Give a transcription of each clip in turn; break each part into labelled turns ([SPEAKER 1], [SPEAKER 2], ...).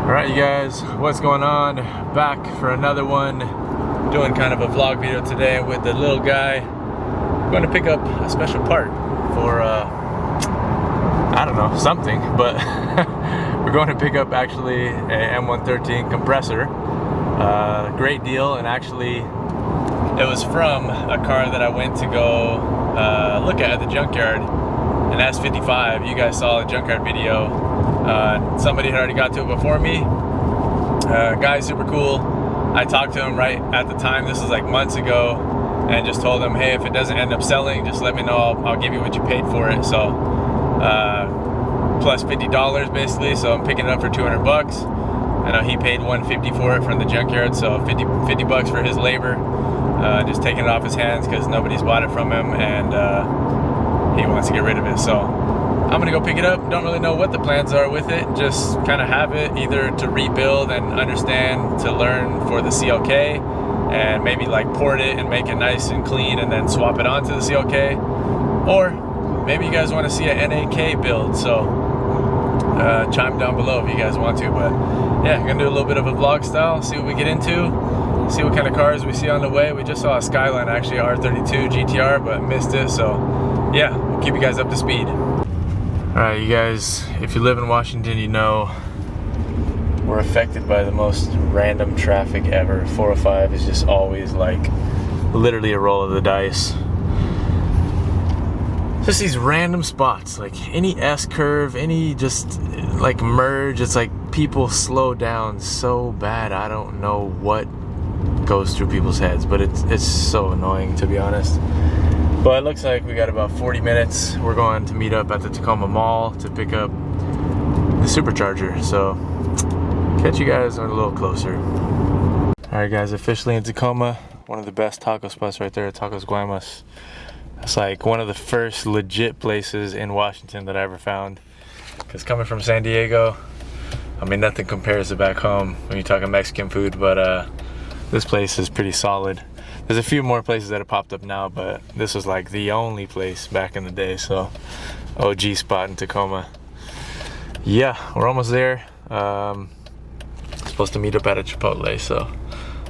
[SPEAKER 1] Alright, you guys, what's going on? Back for another one. Doing kind of a vlog video today with the little guy. I'm going to pick up a special part for, I don't know, something, but we're going to pick up actually a M113 compressor. Great deal, and actually it was from a car that I went to go look at the junkyard, an S55. You guys saw the junkyard video. Somebody had already got to it before me. Guy's super cool. I talked to him right at the time, this was like months ago, and just told him, hey, if it doesn't end up selling, just let me know, I'll give you what you paid for it. So plus $50 basically, so I'm picking it up for 200 bucks. I know he paid $150 for it from the junkyard, so 50 bucks for his labor. Just taking it off his hands because nobody's bought it from him, and he wants to get rid of it. So I'm gonna go pick it up. Don't really know what the plans are with it. Just kind of have it either to rebuild and understand, to learn for the CLK, and maybe like port it and make it nice and clean and then swap it onto the CLK. Or maybe you guys want to see an NAK build, so chime down below if you guys want to. But yeah, gonna do a little bit of a vlog style, see what we get into, see what kind of cars we see on the way. We just saw a Skyline, actually R32 GTR, but missed it, so yeah, we'll keep you guys up to speed. Alright, you guys, if you live in Washington, you know we're affected by the most random traffic ever. 405 is just always like literally a roll of the dice. Just these random spots, like any S-curve, any just like merge, it's like people slow down so bad. I don't know what goes through people's heads, but it's so annoying, to be honest. But it looks like we got about 40 minutes. We're going to meet up at the Tacoma Mall to pick up the Supercharger. So catch you guys a little closer. Alright guys, officially in Tacoma. One of the best taco spots right there, Tacos Guaymas. It's like one of the first legit places in Washington that I ever found. Because coming from San Diego, I mean, nothing compares to back home when you're talking Mexican food, but this place is pretty solid. There's a few more places that have popped up now, but this was like the only place back in the day, so OG spot in Tacoma. Yeah, we're almost there. Supposed to meet up at a Chipotle, so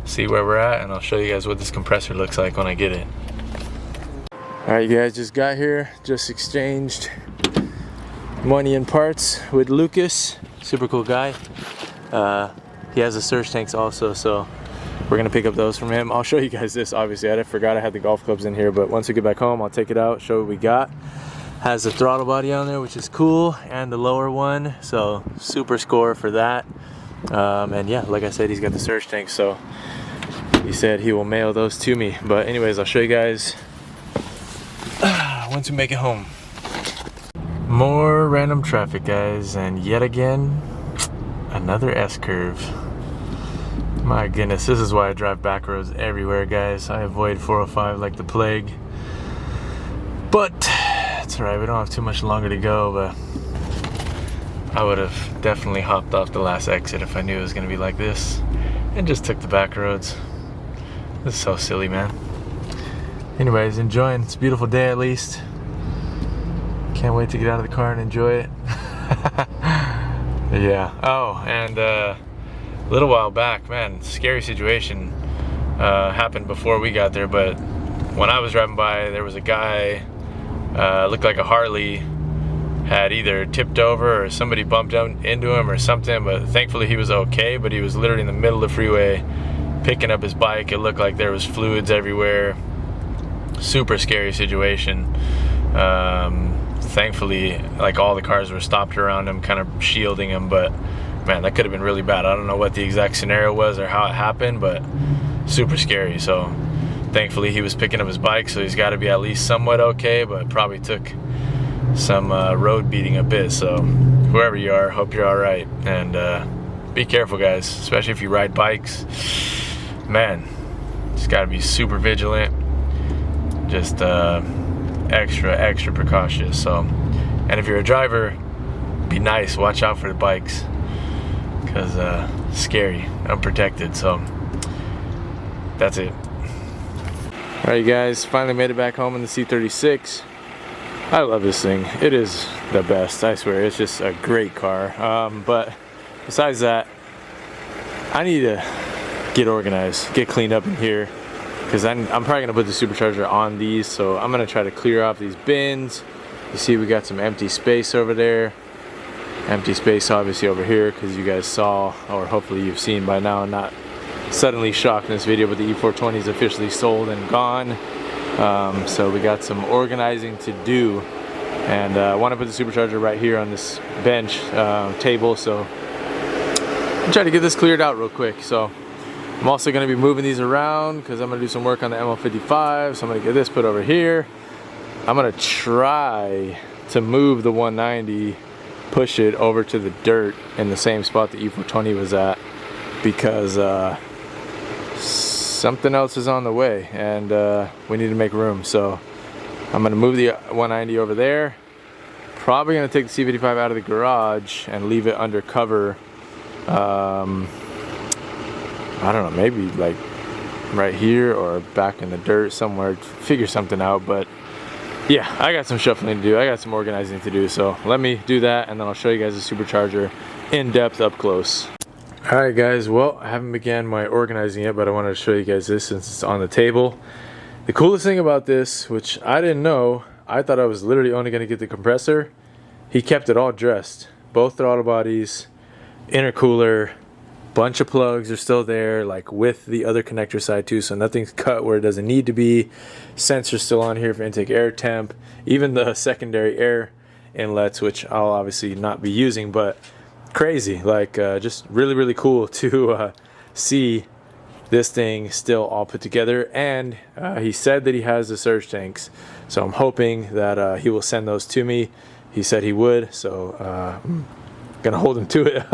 [SPEAKER 1] see where we're at, and I'll show you guys what this compressor looks like when I get it. Alright, you guys, just got here, just exchanged money and parts with Lucas, super cool guy. He has the surge tanks also, so we're gonna pick up those from him. I'll show you guys this. Obviously, I forgot I had the golf clubs in here, but once we get back home, I'll take it out, show what we got. Has the throttle body on there, which is cool, and the lower one, so super score for that. And yeah, like I said, he's got the surge tank, so he said he will mail those to me. But anyways, I'll show you guys once we make it home. More random traffic, guys, and yet again, another S-curve. My goodness, this is why I drive back roads everywhere, guys. I avoid 405 like the plague. But it's alright, we don't have too much longer to go, but I would have definitely hopped off the last exit if I knew it was going to be like this and just took the back roads. This is so silly, man. Anyways, enjoying. It's a beautiful day at least. Can't wait to get out of the car and enjoy it. Yeah. Oh, and a little while back, man, scary situation happened before we got there, but when I was driving by, there was a guy, looked like a Harley, had either tipped over or somebody bumped into him or something, but thankfully he was okay. But he was literally in the middle of the freeway picking up his bike. It looked like there was fluids everywhere. Super scary situation. Thankfully, like, all the cars were stopped around him, kind of shielding him, but man, that could have been really bad. I don't know what the exact scenario was or how it happened, but super scary. So thankfully he was picking up his bike, so he's got to be at least somewhat okay, but probably took some road beating a bit. So whoever you are, hope you're all right, and be careful, guys, especially if you ride bikes. Man, just got to be super vigilant, just extra precautious. So, and if you're a driver, be nice, watch out for the bikes, because scary, unprotected. So that's it. All right, you guys, finally made it back home in the C36. I love this thing. It is the best, I swear. It's just a great car. But besides that, I need to get organized, get cleaned up in here, because I'm probably gonna put the supercharger on these. So I'm gonna try to clear off these bins. You see, we got some empty space over there. Empty space obviously over here, because you guys saw, or hopefully you've seen by now, not suddenly shocked in this video, but the E420 is officially sold and gone. So we got some organizing to do, and I want to put the supercharger right here on this bench table. So I'm trying to get this cleared out real quick. So I'm also going to be moving these around because I'm going to do some work on the ML55. So I'm going to get this put over here. I'm going to try to move the 190, push it over to the dirt in the same spot the E420 was at, because something else is on the way, and we need to make room. So I'm going to move the 190 over there. Probably going to take the C55 out of the garage and leave it under cover. I don't know, maybe like right here or back in the dirt somewhere. Figure something out. But yeah, I got some shuffling to do. I got some organizing to do. So let me do that, and then I'll show you guys the supercharger in depth up close. Alright guys, well, I haven't began my organizing yet, but I wanted to show you guys this since it's on the table. The coolest thing about this, which I didn't know, I thought I was literally only going to get the compressor. He kept it all dressed. Both throttle bodies, intercooler, bunch of plugs are still there, like with the other connector side too, so nothing's cut where it doesn't need to be. Sensor's still on here for intake air temp, even the secondary air inlets, which I'll obviously not be using, but crazy, like just really cool to see this thing still all put together. And he said that he has the surge tanks, so I'm hoping that he will send those to me. He said he would, so I'm gonna hold him to it.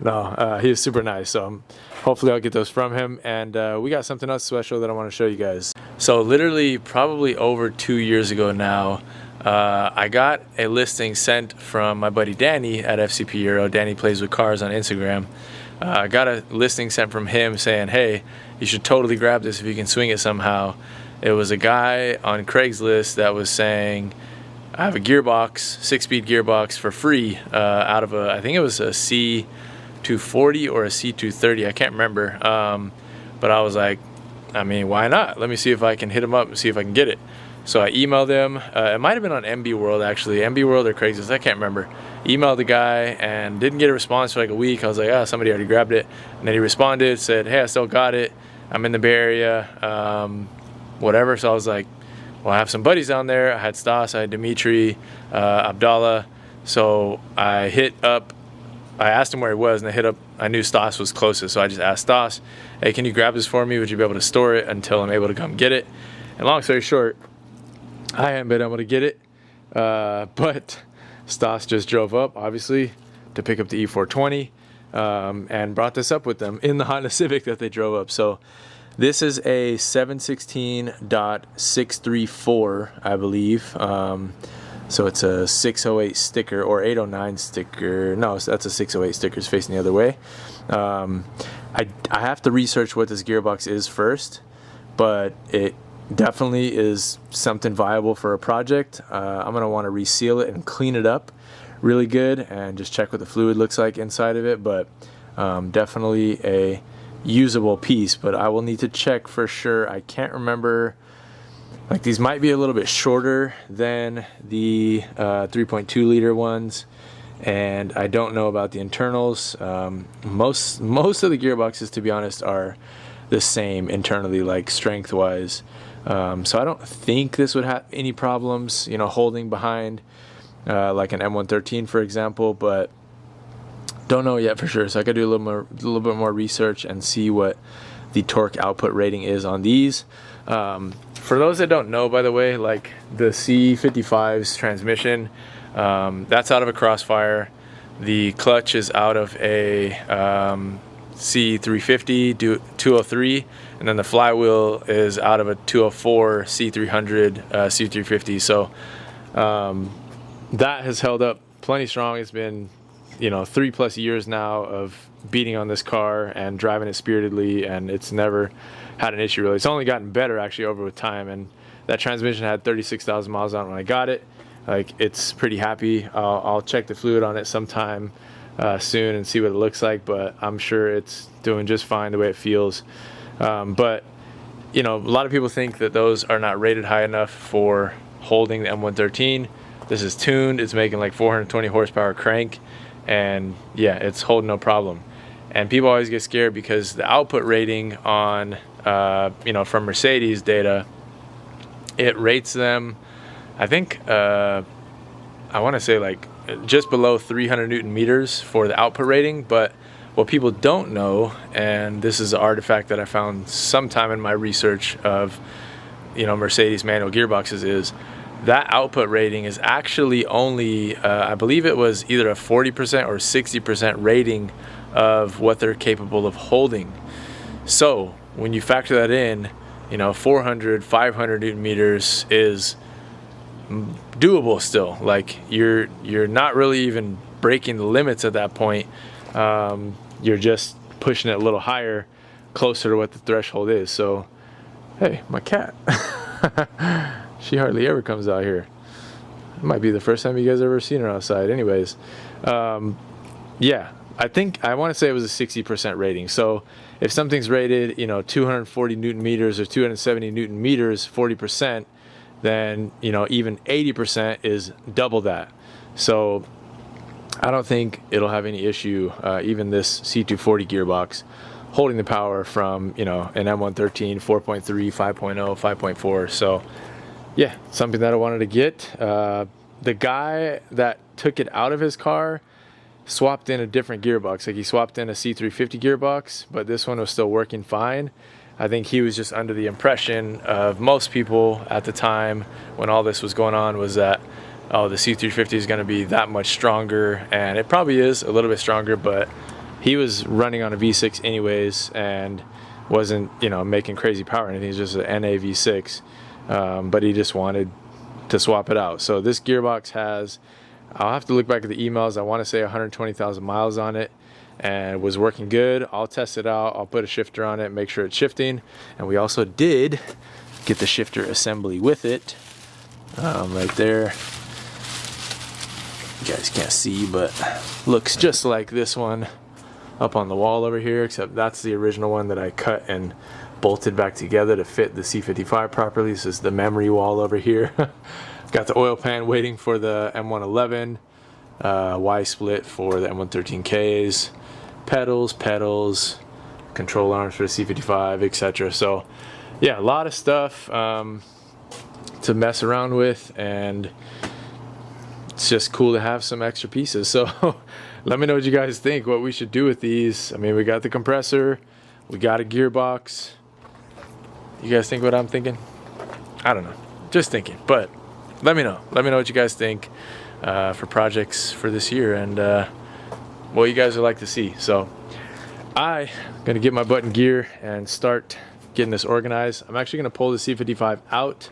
[SPEAKER 1] No, he was super nice, so hopefully I'll get those from him. And we got something else special that I want to show you guys. So literally probably over 2 years ago now, I got a listing sent from my buddy Danny at FCP Euro. Danny plays with cars on Instagram. I got a listing sent from him saying, hey, you should totally grab this if you can swing it somehow. It was a guy on Craigslist that was saying, I have a gearbox, 6-speed gearbox for free out of a, I think it was a C240 or a C230, I can't remember. But I was like, I mean, why not? Let me see if I can hit him up and see if I can get it. So I emailed him. It might have been on MB World, actually. MB World or Craigslist, I can't remember. Emailed the guy and didn't get a response for like a week. I was like, oh, somebody already grabbed it. And then he responded, said, hey, I still got it. I'm in the Bay Area, whatever. So I was like, well, I have some buddies down there. I had Stas, I had Dimitri, Abdallah. So I asked him where he was, and I hit up, I knew Stas was closest. So I just asked Stas, hey, can you grab this for me? Would you be able to store it until I'm able to come get it? And long story short, I haven't been able to get it, but Stas just drove up, obviously, to pick up the E420, and brought this up with them in the Honda Civic that they drove up. So this is a 716.634, I believe. So it's a 608 sticker or 809 sticker. No, that's a 608 sticker. It's facing the other way. I have to research what this gearbox is first, but it definitely is something viable for a project. I'm going to want to reseal it and clean it up really good and just check what the fluid looks like inside of it, but definitely a usable piece. But I will need to check for sure. I can't remember, like these might be a little bit shorter than the 3.2 liter ones, and I don't know about the internals. Most of the gearboxes, to be honest, are the same internally, like strength wise. So I don't think this would have any problems, you know, holding behind like an M113, for example, but don't know yet for sure. So I could do a little bit more research and see what the torque output rating is on these. For those that don't know, by the way, like the C55's transmission, that's out of a Crossfire. The clutch is out of a C350 203, and then the flywheel is out of a 204 C300 C350. So that has held up plenty strong. It's been, you know, 3+ years now of beating on this car and driving it spiritedly, and it's never had an issue really. It's only gotten better actually over with time, and that transmission had 36,000 miles on it when I got it. Like, it's pretty happy. I'll check the fluid on it sometime soon and see what it looks like, but I'm sure it's doing just fine the way it feels. But you know, a lot of people think that those are not rated high enough for holding the M113. This is tuned, it's making like 420 horsepower crank, and yeah, it's holding no problem. And people always get scared because the output rating on you know, from Mercedes data, it rates them, I think I want to say like just below 300 Newton meters for the output rating. But what people don't know, and this is an artifact that I found sometime in my research of, you know, Mercedes manual gearboxes, is that output rating is actually only, I believe it was either a 40% or 60% rating of what they're capable of holding. So when you factor that in, you know, 400, 500 Newton meters is doable still. Like you're not really even breaking the limits at that point. You're just pushing it a little higher, closer to what the threshold is. So, hey, my cat. She hardly ever comes out here. It might be the first time you guys ever seen her outside. Anyways, yeah, I want to say it was a 60% rating. So if something's rated, you know, 240 Newton meters or 270 Newton meters, 40%, then, you know, even 80% is double that. So I don't think it'll have any issue, even this C240 gearbox, holding the power from, you know, an M113, 4.3, 5.0, 5.4. So yeah, something that I wanted to get. The guy that took it out of his car swapped in a different gearbox. Like he swapped in a C350 gearbox, but this one was still working fine. I think he was just under the impression of most people at the time when all this was going on was that, oh, the C350 is going to be that much stronger, and it probably is a little bit stronger, but he was running on a V6 anyways and wasn't, you know, making crazy power or anything. It's just an NA V6, but he just wanted to swap it out. So this gearbox has, I'll have to look back at the emails, I want to say 120,000 miles on it, and was working good. I'll test it out, I'll put a shifter on it, make sure it's shifting. And we also did get the shifter assembly with it, right there. You guys can't see, but looks just like this one up on the wall over here, except that's the original one that I cut and bolted back together to fit the C55 properly. This is the memory wall over here. Got the oil pan waiting for the M111, Y-split for the M113Ks, pedals, control arms for the C55, etc. So yeah, a lot of stuff to mess around with, and it's just cool to have some extra pieces. So let me know what you guys think, what we should do with these. I mean, we got the compressor, we got a gearbox. You guys think what I'm thinking? I don't know, just thinking. But let me know what you guys think for projects for this year, and what you guys would like to see. So I'm gonna get my butt in gear and start getting this organized. I'm actually gonna pull the C55 out,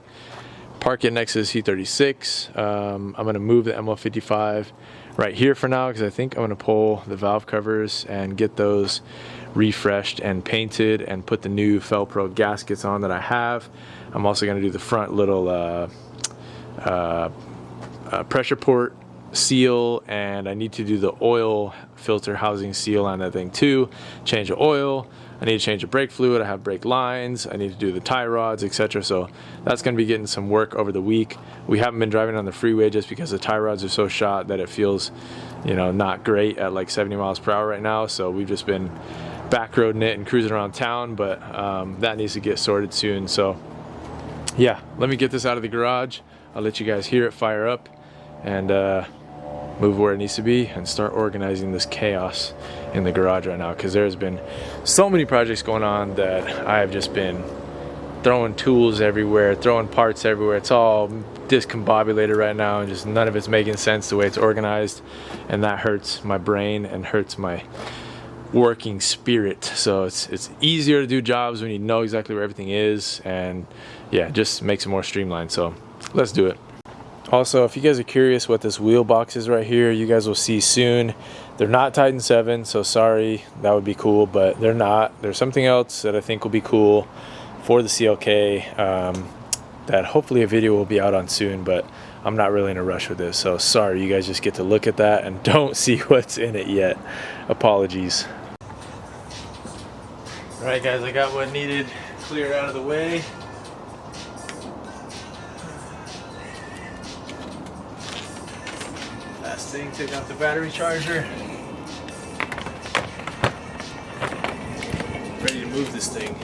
[SPEAKER 1] park it next to the C36. I'm gonna move the M155 right here for now, because I think I'm gonna pull the valve covers and get those refreshed and painted and put the new Felpro gaskets on that I have. I'm also gonna do the front little pressure port seal, and I need to do the oil filter housing seal on that thing too. Change the oil, I need to change the brake fluid, I have brake lines, I need to do the tie rods, etc. So that's going to be getting some work over the week. We haven't been driving on the freeway just because the tie rods are so shot that it feels, you know, not great at like 70 miles per hour right now. So we've just been back roading it and cruising around town, but that needs to get sorted soon. So yeah, let me get this out of the garage. I'll let you guys hear it fire up, and move where it needs to be and start organizing this chaos in the garage right now, because there's been so many projects going on that I have just been throwing tools everywhere, throwing parts everywhere. It's all discombobulated right now, and just none of it's making sense the way it's organized, and that hurts my brain and hurts my working spirit. So it's easier to do jobs when you know exactly where everything is, and yeah, just makes it more streamlined. So let's do it. Also, if you guys are curious what this wheel box is right here, you guys will see soon. They're not Titan 7, so sorry, that would be cool, but they're not. There's something else that I think will be cool for the CLK that hopefully a video will be out on soon, but I'm not really in a rush with this. So sorry, you guys just get to look at that and don't see what's in it yet. Apologies. All right, guys, I got what needed cleared out of the way. Last thing, take out the battery charger. Ready to move this thing.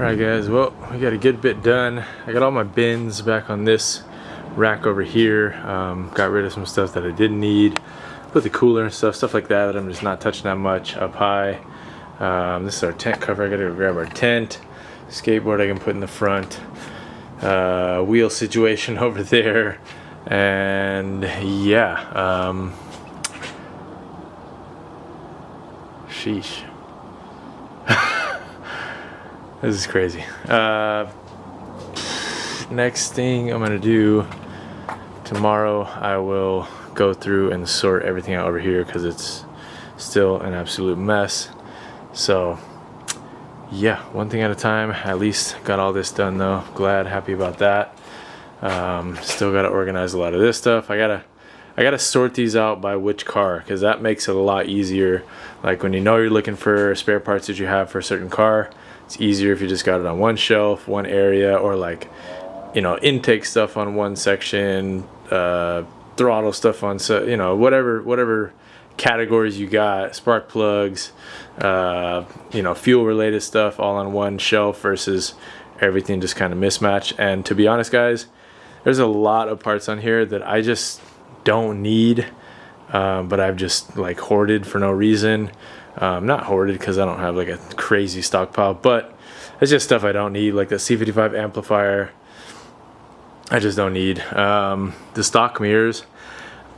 [SPEAKER 1] Alright guys, well, we got a good bit done. I got all my bins back on this rack over here. Got rid of some stuff that I didn't need. Put the cooler and stuff like that I'm just not touching that much up high. This is our tent cover. I gotta go grab our tent. Skateboard I can put in the front. Wheel situation over there. And yeah, sheesh. This is crazy. Next thing I'm gonna do tomorrow, I will go through and sort everything out over here because it's still an absolute mess. So yeah, one thing at a time. At least got all this done though. Glad, happy about that. Still gotta organize a lot of this stuff. I gotta sort these out by which car, because that makes it a lot easier. Like when you know you're looking for spare parts that you have for a certain car, it's easier if you just got it on one shelf, one area, or like, you know, intake stuff on one section, throttle stuff on, so you know, whatever categories you got, spark plugs, you know, fuel related stuff all on one shelf versus everything just kind of mismatched. And to be honest guys, there's a lot of parts on here that I just don't need, but I've just like hoarded for no reason. Not hoarded because I don't have like a crazy stockpile, but it's just stuff I don't need, like the C55 amplifier. I just don't need. The stock mirrors.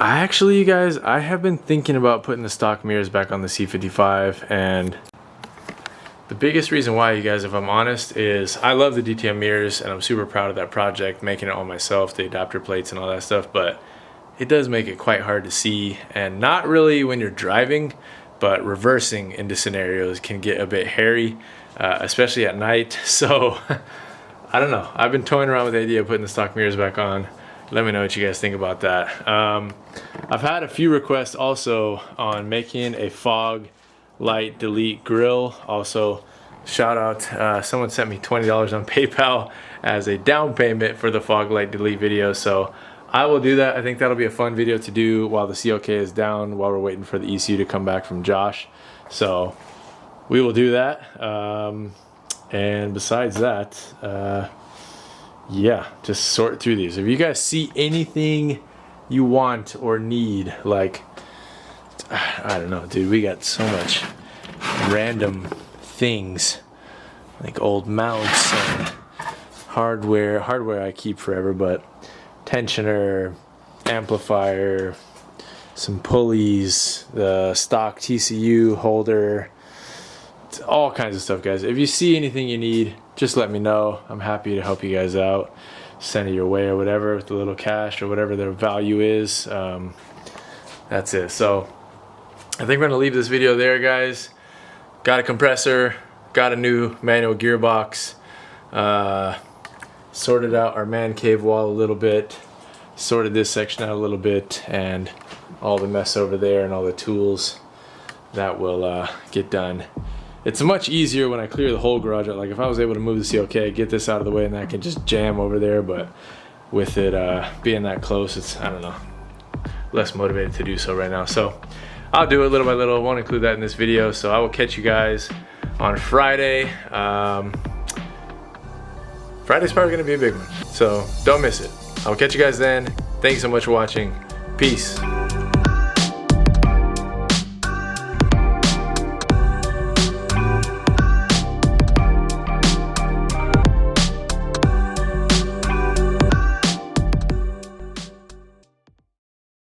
[SPEAKER 1] You guys, I have been thinking about putting the stock mirrors back on the C55, and the biggest reason why, you guys, if I'm honest, is I love the DTM mirrors and I'm super proud of that project, making it all myself, the adapter plates and all that stuff, but it does make it quite hard to see, and not really when you're driving, but reversing into scenarios can get a bit hairy, especially at night. So I don't know, I've been toying around with the idea of putting the stock mirrors back on. Let me know what you guys think about that. I've had a few requests also on making a fog light delete grill. Also, shout out, someone sent me $20 on PayPal as a down payment for the fog light delete video, so I will do that. I think that'll be a fun video to do while the CLK is down, while we're waiting for the ECU to come back from Josh. So we will do that. And besides that, yeah, just sort through these. If you guys see anything you want or need, like, I don't know, dude, we got so much random things, like old mounts and hardware I keep forever, but tensioner, amplifier, some pulleys, the stock TCU holder, all kinds of stuff, guys. If you see anything you need, just let me know. I'm happy to help you guys out, send it your way or whatever with a little cash or whatever their value is. That's it. So I think we're gonna leave this video there, guys. Got a compressor, got a new manual gearbox, sorted out our man cave wall a little bit, sorted this section out a little bit, and all the mess over there and all the tools that will get done. It's much easier when I clear the whole garage out. Like if I was able to move the CLK, get this out of the way, and then I can just jam over there, but with it being that close, it's, I don't know, less motivated to do so right now. So I'll do it little by little. I won't include that in this video, so I will catch you guys on Friday. Friday's probably gonna be a big one, so don't miss it. I'll catch you guys then. Thanks so much for watching. Peace.